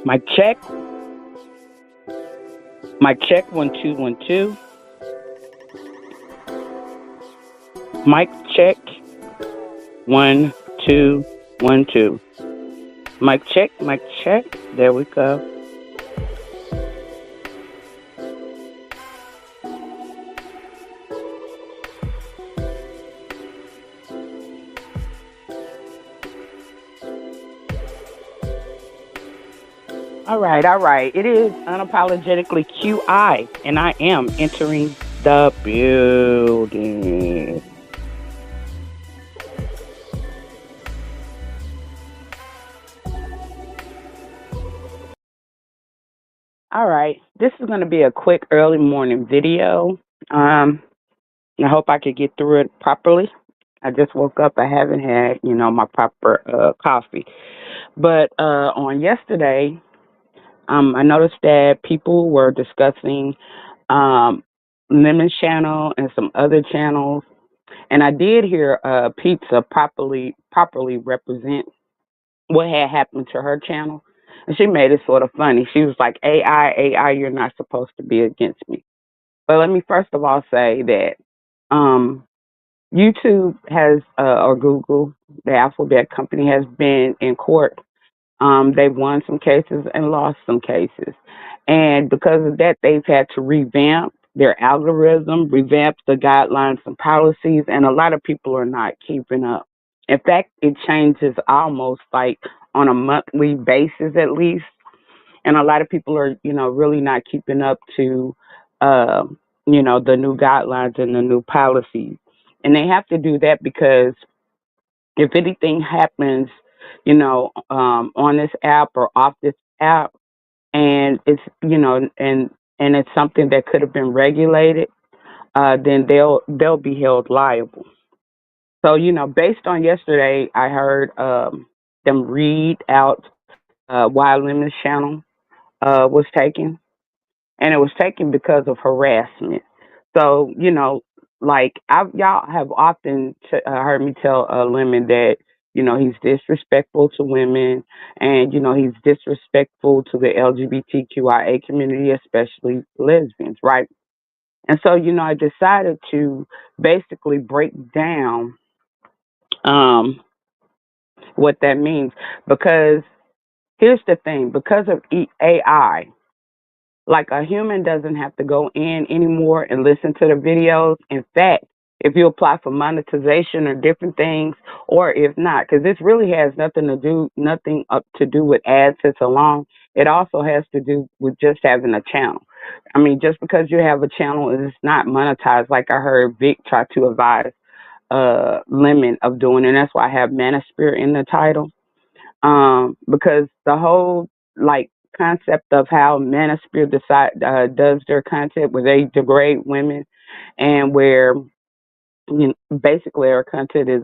Mic check. Mic check. 1 2 1 2. Mic check. 1 2 1 2. Mic check. Mic check. There we go. All right. All right. It is unapologetically QI, and I am entering the building. All right. This is going to be a quick early morning video. Um, I hope I could get through it properly. I just woke up. I haven't had, my proper coffee. But on yesterday, I noticed that people were discussing um, Lemon's channel and some other channels, and I did hear Pizza properly represent what had happened to her channel, and she made it sort of funny. She was like, "AI, you're not supposed to be against me." But let me first of all say that um, YouTube has, or Google, the Alphabet company, has been in court. They've won some cases and lost some cases. And because of that, they've had to revamp their algorithm, revamp the guidelines and policies, and a lot of people are not keeping up. In fact, it changes almost like on a monthly basis at least. And a lot of people are, really not keeping up to, the new guidelines and the new policies. And they have to do that because if anything happens, on this app or off this app, and it's and it's something that could have been regulated, then they'll be held liable. So based on yesterday, I heard them read out why Lemon's channel was taken, and it was taken because of harassment. So like y'all have often heard me tell Lemon that he's disrespectful to women, and he's disrespectful to the LGBTQIA community, especially lesbians, right? And so I decided to basically break down um, what that means, because here's the thing: because of AI, like a human doesn't have to go in anymore and listen to the videos. In fact, if you apply for monetization or different things, or if not, because this really has nothing up to do with AdSense alone. It also has to do with just having a channel. I mean, just because you have a channel, it's not monetized. Like I heard Vic try to advise Lemon of doing, and that's why I have Manosphere in the title, because the whole like concept of how Manosphere does their content, where they degrade women, and where basically our content is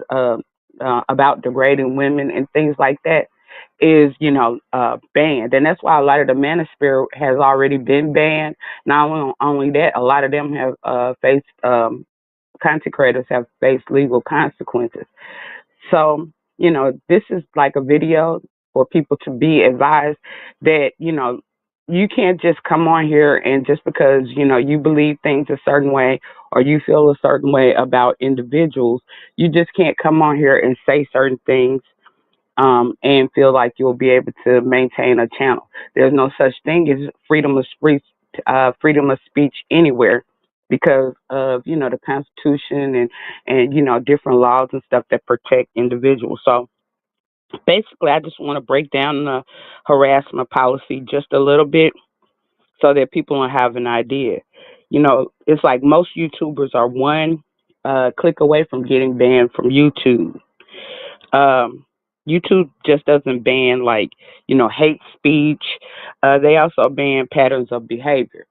about degrading women and things like that, is banned, and that's why a lot of the Manosphere has already been banned. Not only that, a lot of them have faced content creators have faced legal consequences. So, this is like a video for people to be advised that, you can't just come on here and just because, you believe things a certain way or you feel a certain way about individuals, you just can't come on here and say certain things and feel like you'll be able to maintain a channel. There's no such thing as freedom of speech anywhere because of the Constitution and different laws and stuff that protect individuals. So basically, I just want to break down the harassment policy just a little bit so that people don't have an idea. It's like most YouTubers are one click away from getting banned from YouTube. um, YouTube just doesn't ban like hate speech. They also ban patterns of behavior.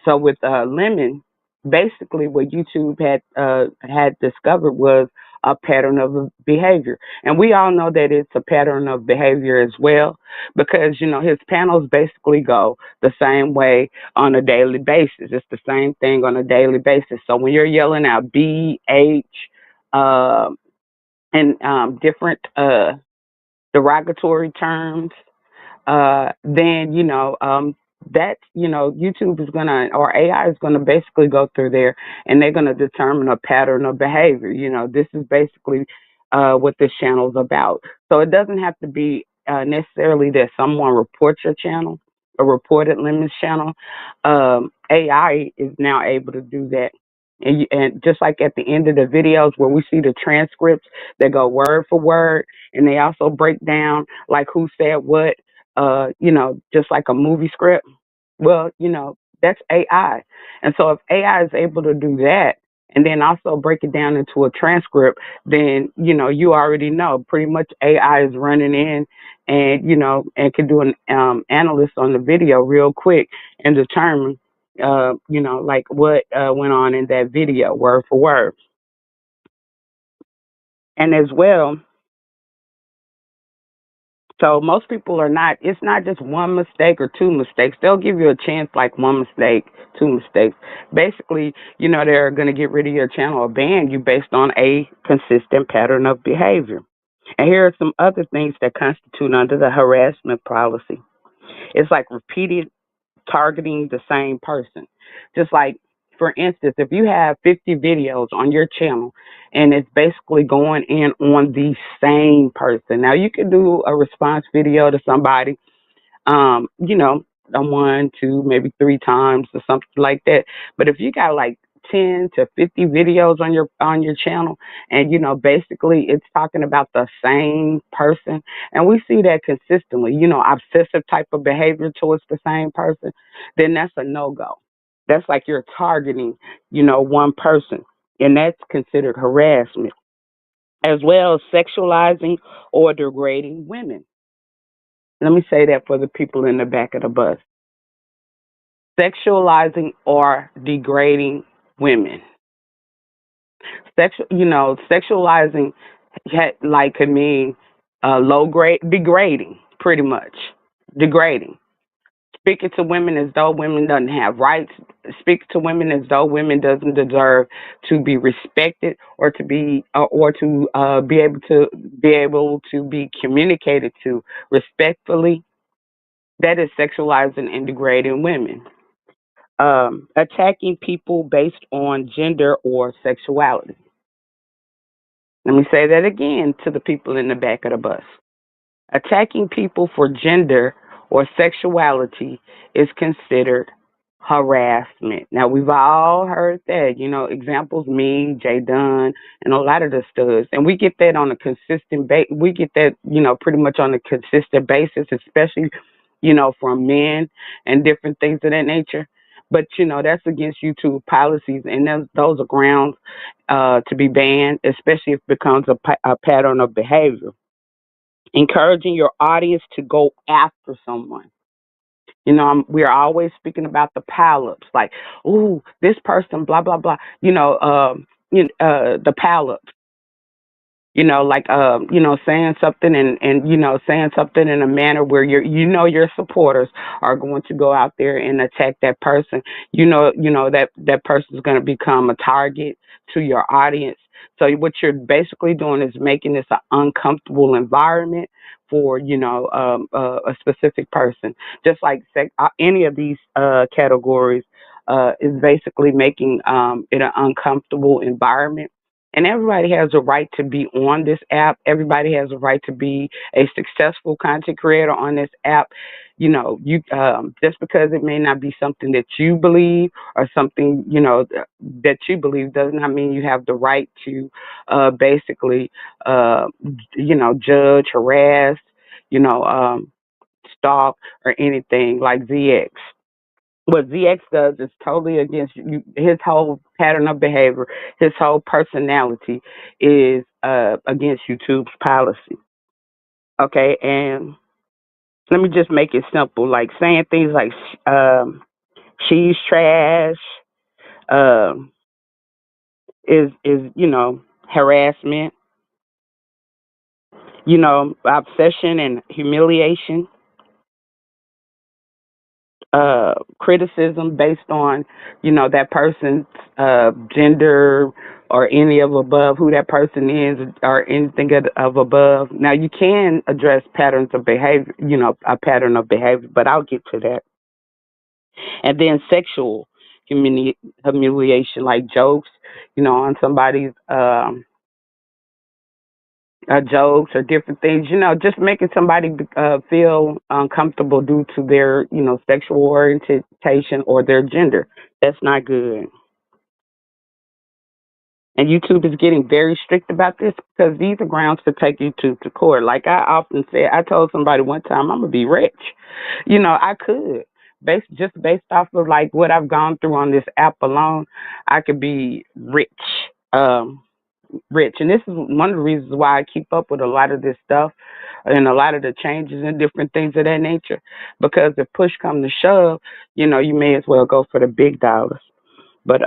So with Lemon, basically what YouTube had discovered was a pattern of behavior, and we all know that it's a pattern of behavior as well, because his panels basically go the same way on a daily basis. It's the same thing on a daily basis. So when you're yelling out BH, and different derogatory terms, then that's YouTube is gonna or AI is gonna basically go through there and they're gonna determine a pattern of behavior. This is basically what this channel is about. So it doesn't have to be necessarily that someone reports your channel or reported limits channel. AI is now able to do that. And just like at the end of the videos where we see the transcripts that go word for word, and they also break down like who said what, just like a movie script. Well, that's AI. And so if AI is able to do that and then also break it down into a transcript, then, you already know pretty much AI is running in and, and can do an analyst on the video real quick and determine, like what went on in that video, word for word. And as well, so most people are not, it's not just one mistake or two mistakes. They'll give you a chance like one mistake, two mistakes. Basically, they're going to get rid of your channel or ban you based on a consistent pattern of behavior. And here are some other things that constitute under the harassment policy. It's like repeated targeting the same person. Just like, for instance, if you have 50 videos on your channel and it's basically going in on the same person. Now, you can do a response video to somebody, you know, one, two, maybe three times or something like that. But if you got like 10 to 50 videos on your channel and basically it's talking about the same person, and we see that consistently, obsessive type of behavior towards the same person, then that's a no-go. That's like you're targeting, one person, and that's considered harassment. As well as sexualizing or degrading women. Let me say that for the people in the back of the bus. Sexualizing or degrading women. Sexualizing like could mean low grade, degrading, pretty much, degrading. Speaking to women as though women doesn't have rights. Speak to women as though women doesn't deserve to be respected or to be or to be able to be communicated to respectfully. That is sexualizing and degrading women. Attacking people based on gender or sexuality. Let me say that again to the people in the back of the bus. Attacking people for gender or sexuality is considered harassment. Now, we've all heard that, examples, me, Jay Dunn, and a lot of the studs. And we get that on a consistent we get that, pretty much on a consistent basis, especially, from men and different things of that nature. But, that's against YouTube policies, and those are grounds to be banned, especially if it becomes a pattern of behavior. Encouraging your audience to go after someone. We are always speaking about the pile-ups, like, ooh, this person, blah blah blah. The pile-ups. Like saying something and saying something in a manner where your supporters are going to go out there and attack that person. That person is going to become a target to your audience. So what you're basically doing is making this an uncomfortable environment for a specific person. Just like any of these categories is basically making it an uncomfortable environment, and everybody has a right to be on this app. Everybody has a right to be a successful content creator on this app. You just because it may not be something that you believe or something that you believe does not mean you have the right to basically judge, harass, you know um, stalk or anything like ZX. What ZX does is totally against you. His whole pattern of behavior, his whole personality is against YouTube's policy. Okay, and let me just make it simple, like saying things like "she's trash" um, is harassment. Obsession and humiliation. Criticism based on that person's gender, or any of above, who that person is, or anything of above. Now, you can address patterns of behavior, a pattern of behavior, but I'll get to that. And then sexual humiliation, like jokes, on somebody's jokes or different things, just making somebody feel uncomfortable due to their, sexual orientation or their gender. That's not good. And YouTube is getting very strict about this because these are grounds to take YouTube to court. Like I often said, I told somebody one time, I'm gonna be rich. I could, based off of like what I've gone through on this app alone, I could be rich. Um, Rich, and this is one of the reasons why I keep up with a lot of this stuff and a lot of the changes and different things of that nature. Because if push comes to shove, you may as well go for the big dollars. But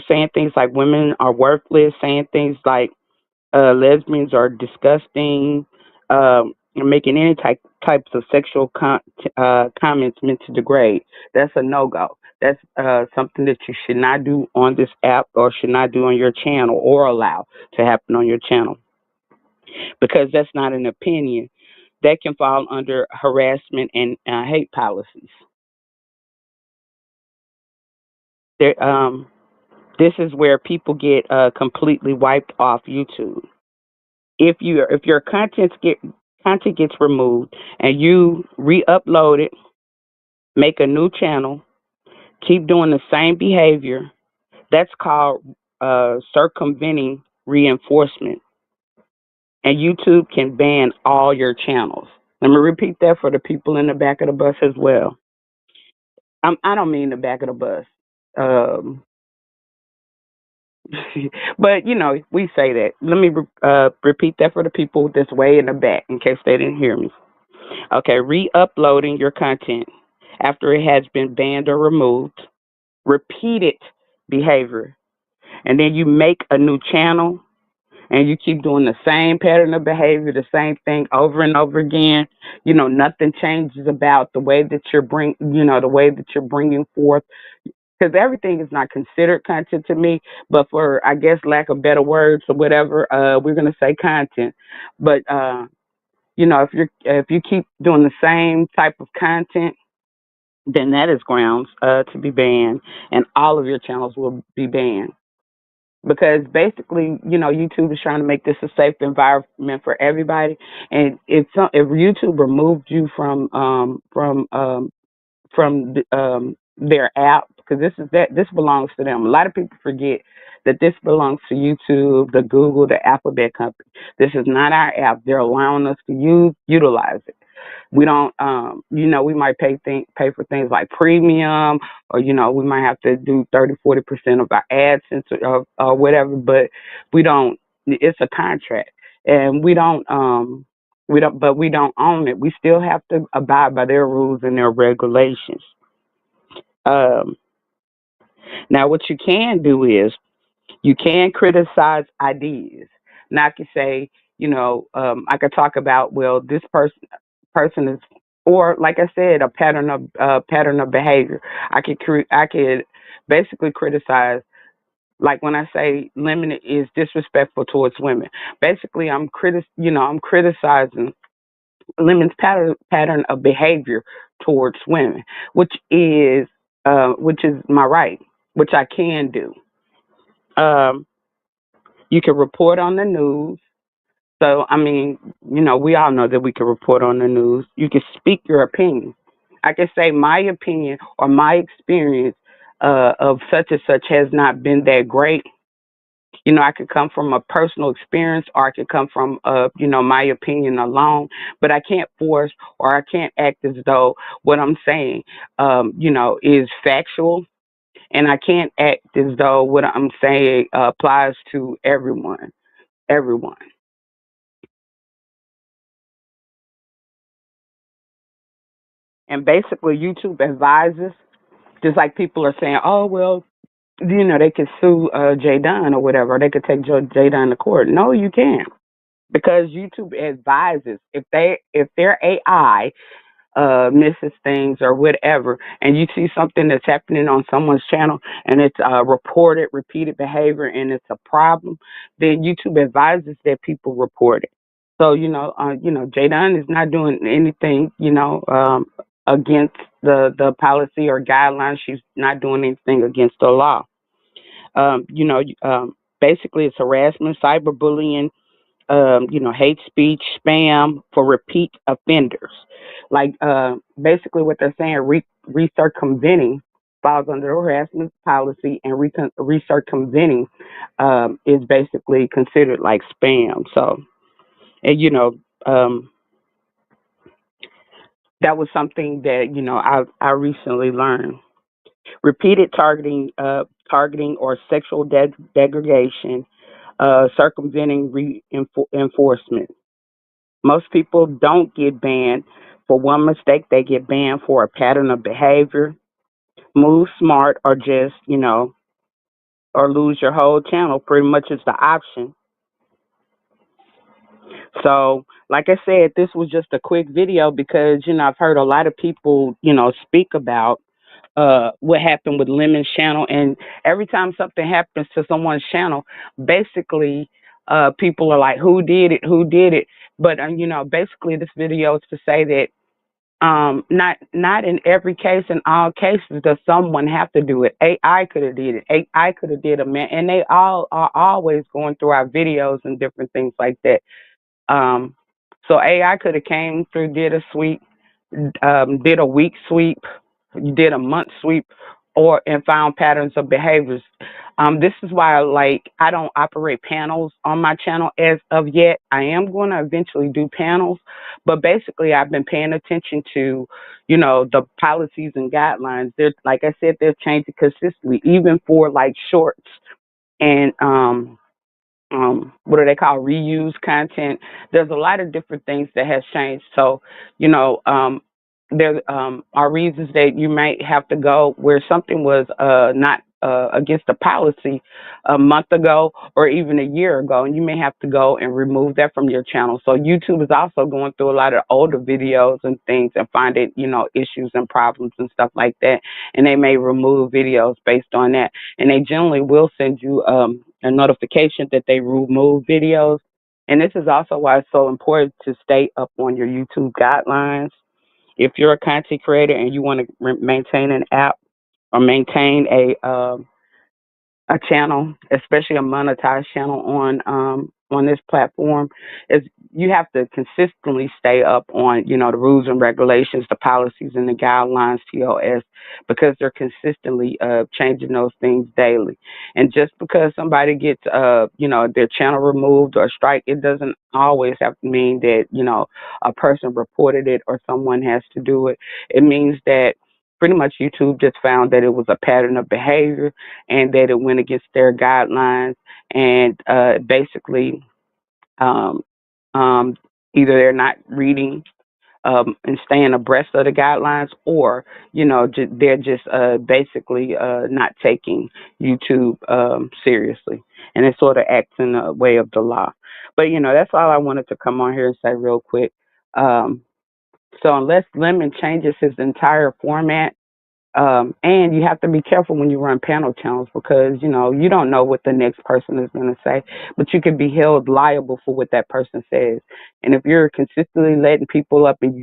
saying things like women are worthless, saying things like lesbians are disgusting, making any types of sexual comments meant to degrade. That's a no go. That's something that you should not do on this app or should not do on your channel or allow to happen on your channel because that's not an opinion. That can fall under harassment and hate policies. There, this is where people get completely wiped off YouTube. If your content gets removed and you re-upload it, make a new channel, keep doing the same behavior, that's called circumventing reinforcement. And YouTube can ban all your channels. Let me repeat that for the people in the back of the bus as well. I don't mean the back of the bus. Um, but we say that. Let me repeat that for the people that's way in the back in case they didn't hear me. Okay, re-uploading your content after it has been banned or removed, repeated behavior, and then you make a new channel and you keep doing the same pattern of behavior, the same thing over and over again. Nothing changes about the way that the way that you're bringing forth, because everything is not considered content to me. But for, I guess, lack of better words or whatever, we're gonna say content. But if you keep doing the same type of content, then that is grounds to be banned, and all of your channels will be banned. Because basically, YouTube is trying to make this a safe environment for everybody. And if YouTube removed you from their app, because this belongs to them. A lot of people forget that this belongs to YouTube, the Google, the Alphabet company. This is not our app. They're allowing us to utilize it. We don't, we might pay for things like premium, or we might have to do 30-40% of our AdSense or whatever, but we don't. It's a contract, and we don't own it. We still have to abide by their rules and their regulations. Um, Now, what you can do is you can criticize ideas. Now, I can say, I could talk about, well, this person is, or like I said, a pattern of behavior. I could basically criticize, like when I say limited is disrespectful towards women. Basically, I'm criticizing Lemon's pattern of behavior towards women, which is my right, which I can do. Um, you can report on the news. So, I mean, we all know that we can report on the news. You can speak your opinion. I can say my opinion or my experience of such and such has not been that great. I could come from a personal experience, or I could come from, my opinion alone, but I can't force, or I can't act as though what I'm saying, is factual, and I can't act as though what I'm saying applies to everyone. Everyone. And basically, YouTube advises, just like people are saying, oh, well, they could sue Jay Dunn or whatever. They could take Jay Dunn to court. No, you can't, because YouTube advises if their AI misses things or whatever, and you see something that's happening on someone's channel and it's reported repeated behavior and it's a problem, then YouTube advises that people report it. So Jadon is not doing anything, against the policy or guidelines. She's not doing anything against the law. Basically, it's harassment, cyberbullying, hate speech, spam for repeat offenders. Like basically, what they're saying, recircumventing falls under the harassment policy, and recircumventing is basically considered like spam. So, and that was something that I recently learned. Repeated targeting or sexual degradation, circumventing enforcement. Most people don't get banned for one mistake; they get banned for a pattern of behavior. Move smart, or just or lose your whole channel. Pretty much is the option. So, like I said, this was just a quick video because I've heard a lot of people speak about what happened with Lemon's channel, and every time something happens to someone's channel, basically people are like, "Who did it? Who did it?" But basically, this video is to say that not in every case, in all cases, does someone have to do it. AI could have did it. AI could have did it, man, and they all are always going through our videos and different things like that. Um, so AI could have came through, did a sweep, did a week sweep, did a month sweep, or and found patterns of behaviors. This is why, like, I don't operate panels on my channel as of yet. I am going to eventually do panels, but basically, I've been paying attention to, the policies and guidelines. They're, like I said, they're changing consistently, even for like shorts and what do they call reused content. There's a lot of different things that has changed. So there are reasons that you might have to go where something was not against the policy a month ago or even a year ago, and you may have to go and remove that from your channel. So YouTube is also going through a lot of older videos and things and finding issues and problems and stuff like that, and they may remove videos based on that, and they generally will send you a notification that they remove videos. And this is also why it's so important to stay up on your YouTube guidelines. If you're a content creator and you want to maintain an app or maintain a channel, especially a monetized channel on this platform, is you have to consistently stay up on the rules and regulations, the policies and the guidelines, TOS, because they're consistently changing those things daily. And just because somebody gets their channel removed or strike, it doesn't always have to mean that a person reported it or someone has to do it. It means that pretty much YouTube just found that it was a pattern of behavior and that it went against their guidelines, and basically um, um, either they're not reading and staying abreast of the guidelines, or they're just basically not taking YouTube seriously, and it sort of acts in the way of the law. But that's all I wanted to come on here and say real quick. Um, so unless Lemon changes his entire format, and you have to be careful when you run panel channels because, you don't know what the next person is going to say, but you can be held liable for what that person says. And if you're consistently letting people up and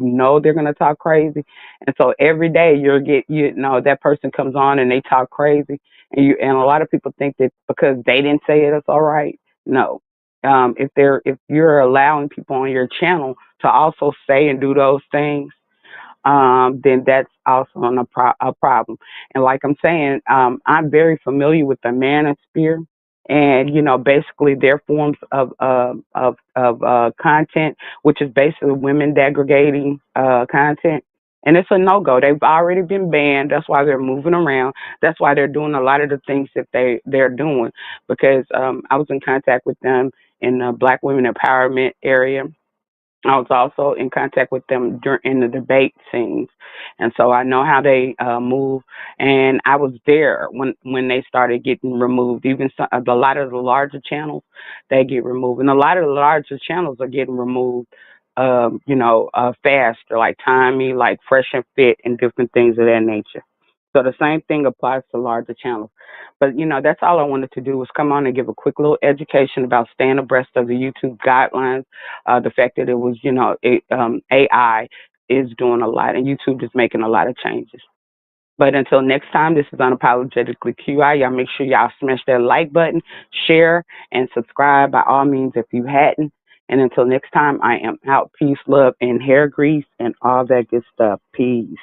they're going to talk crazy, and so every day that person comes on and they talk crazy, and a lot of people think that because they didn't say it, it's all right. No. If you're allowing people on your channel to also say and do those things, then that's also a problem. And like I'm saying, I'm very familiar with the Manosphere, and basically their forms of content, which is basically women degrading content. And it's a no-go. They've already been banned. That's why they're moving around. That's why they're doing a lot of the things that they're doing. Because I was in contact with them in the Black Women Empowerment area. I was also in contact with them in the debate scenes, and so I know how they move. And I was there when they started getting removed. Even a lot of the larger channels, they get removed, and a lot of the larger channels are getting removed faster, like timely, like fresh and fit, and different things of that nature. So the same thing applies to larger channels. But that's all I wanted to do was come on and give a quick little education about staying abreast of the YouTube guidelines, the fact that it was, AI is doing a lot, and YouTube is making a lot of changes. But until next time, this is Unapologetically QI. Y'all make sure y'all smash that like button, share, and subscribe by all means if you hadn't. And until next time, I am out. Peace, love, and hair grease, and all that good stuff. Peace.